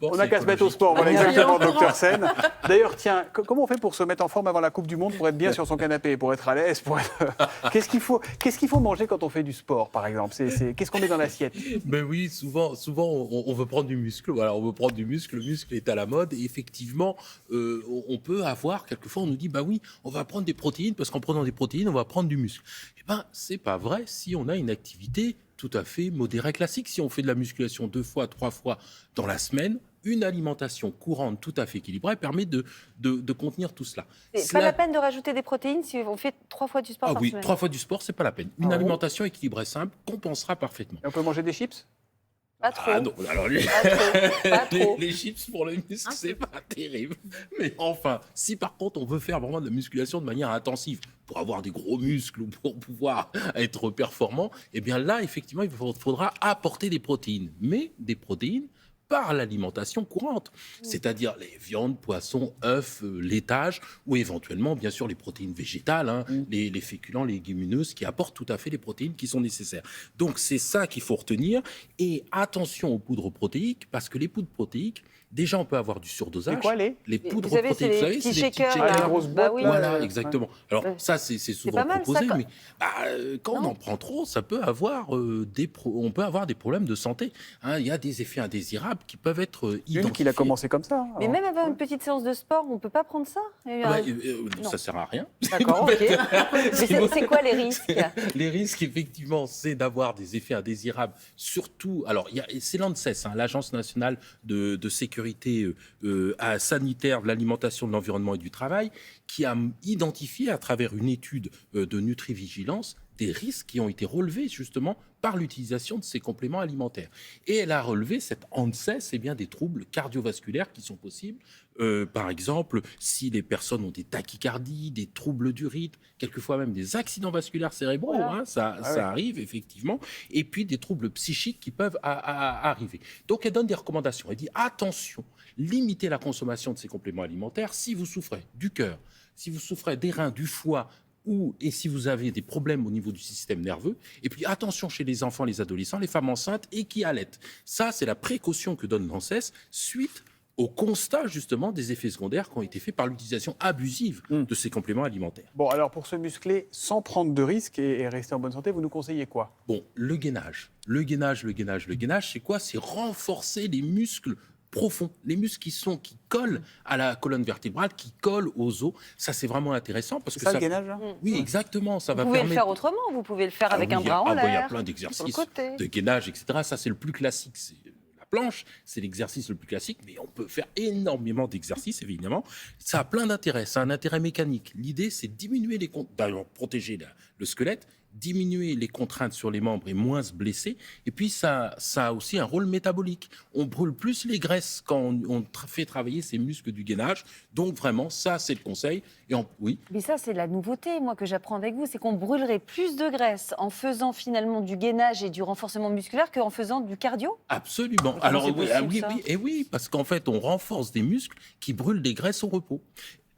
sport. On n'a qu'à se mettre au sport, voilà exactement, docteur Sen. D'ailleurs, tiens, comment on fait pour se mettre en forme avant la Coupe du Monde, pour être bien sur son canapé, pour être à l'aise, Qu'est-ce qu'il faut manger quand on fait du sport, par exemple? Qu'est-ce qu'on met dans l'assiette? Ben oui, souvent on veut prendre du muscle. Voilà, on veut prendre du muscle. Le muscle est à la mode. Et effectivement, on peut avoir, quelquefois, on nous dit, bah oui, on va prendre des protéines parce qu'en prenant des protéines, on va prendre du muscle. Eh ben, c'est pas vrai si on a une activité tout à fait modérée, classique. Si on fait de la musculation 2 fois, 3 fois dans la semaine, une alimentation courante tout à fait équilibrée permet de contenir tout cela. C'est pas la peine de rajouter des protéines si on fait 3 fois du sport par oui, semaine. 3 fois du sport, c'est pas la peine. Une alimentation équilibrée simple compensera parfaitement. Et on peut manger des chips? Pas trop. Ah non, alors Pas trop. les chips pour le muscle, c'est pas terrible. Mais enfin, si par contre on veut faire vraiment de la musculation de manière intensive, pour avoir des gros muscles ou pour pouvoir être performant, eh bien là, effectivement, il faudra apporter des protéines. Mais des protéines par l'alimentation courante, c'est-à-dire les viandes, poissons, œufs, laitage, ou éventuellement, bien sûr, les protéines végétales, les féculents, les légumineuses, qui apportent tout à fait les protéines qui sont nécessaires. Donc, c'est ça qu'il faut retenir. Et attention aux poudres protéiques, parce que les poudres protéiques, déjà, on peut avoir du surdosage. C'est quoi les poudres vous savez, protéiques? c'est les petits shakers, les grosses boîtes, oui. Voilà, exactement. Alors, ça, c'est souvent pas mal, proposé, ça, mais quand on en prend trop, ça peut avoir on peut avoir des problèmes de santé. Il y a des effets indésirables qui peuvent être identifiés. Une qu'il a commencé comme ça. Mais même avant une petite séance de sport, on ne peut pas prendre ça? Ça sert à rien. D'accord, ok. Mais c'est quoi les risques? Les risques, effectivement, c'est d'avoir des effets indésirables. Surtout, alors, c'est l'ANSES, l'Agence nationale de sécurité sanitaire de l'alimentation, de l'environnement et du travail, qui a identifié à travers une étude de nutrivigilance des risques qui ont été relevés justement par l'utilisation de ces compléments alimentaires. Et elle a relevé, cette ANSES, des troubles cardiovasculaires qui sont possibles. Par exemple, si les personnes ont des tachycardies, des troubles du rythme, quelquefois même des accidents vasculaires cérébraux, Voilà. ça arrive effectivement, et puis des troubles psychiques qui peuvent arriver. Donc elle donne des recommandations, elle dit attention, limitez la consommation de ces compléments alimentaires si vous souffrez du cœur, si vous souffrez des reins, du foie, et si vous avez des problèmes au niveau du système nerveux. Et puis attention chez les enfants, les adolescents, les femmes enceintes et qui allaitent. Ça, c'est la précaution que donne l'ANSES suite au constat justement des effets secondaires qui ont été faits par l'utilisation abusive de ces compléments alimentaires. Bon, alors pour se muscler sans prendre de risques et rester en bonne santé, vous nous conseillez quoi? Bon, le gainage, c'est quoi? C'est renforcer les muscles profonds, les muscles qui collent à la colonne vertébrale, qui collent aux os. Ça, c'est vraiment intéressant parce que ça, le gainage, là? Oui, exactement. Ça Vous va pouvez permettre... le faire autrement, vous pouvez le faire avec un oui, bras en il y a l'air, plein sur d'exercices le côté. de gainage, etc. Ça, c'est le plus classique. C'est la planche, c'est l'exercice le plus classique, mais on peut faire énormément d'exercices, évidemment. Ça a plein d'intérêts. Ça a un intérêt mécanique. L'idée, c'est de diminuer protéger le squelette, diminuer les contraintes sur les membres et moins se blesser. Et puis, ça a aussi un rôle métabolique. On brûle plus les graisses quand on fait travailler ces muscles du gainage. Donc, vraiment, ça, c'est le conseil. Oui. Mais ça, c'est la nouveauté, moi, que j'apprends avec vous. C'est qu'on brûlerait plus de graisse en faisant finalement du gainage et du renforcement musculaire qu'en faisant du cardio? Absolument. Comment Alors, c'est possible, ça oui, parce qu'en fait, on renforce des muscles qui brûlent des graisses au repos.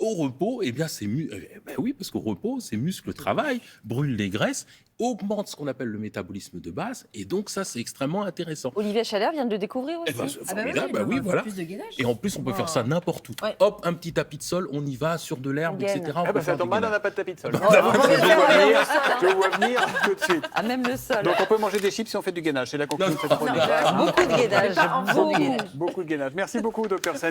Au repos, oui, parce qu'au repos, ces muscles travaillent, brûlent les graisses, augmentent ce qu'on appelle le métabolisme de base, et donc ça, c'est extrêmement intéressant. Olivier Chalère vient de le découvrir aussi. C'est formidable, voilà. Plus de gainage. Et en plus, on peut faire ça n'importe où. Ouais. Hop, un petit tapis de sol, on y va sur de l'herbe, On gaine. etc. On peut Ça faire tombe du mal, on gainage. n'a pas de tapis de sol. Vous pouvez le faire Je vois venir tout de suite. à même le sol. Donc on peut manger des chips si on fait du gainage, c'est la conclusion de cette chronique. Beaucoup de gainage. Pas en Beaucoup de beaucoup. gainage. Beaucoup de gainage. Merci beaucoup, docteur Sen.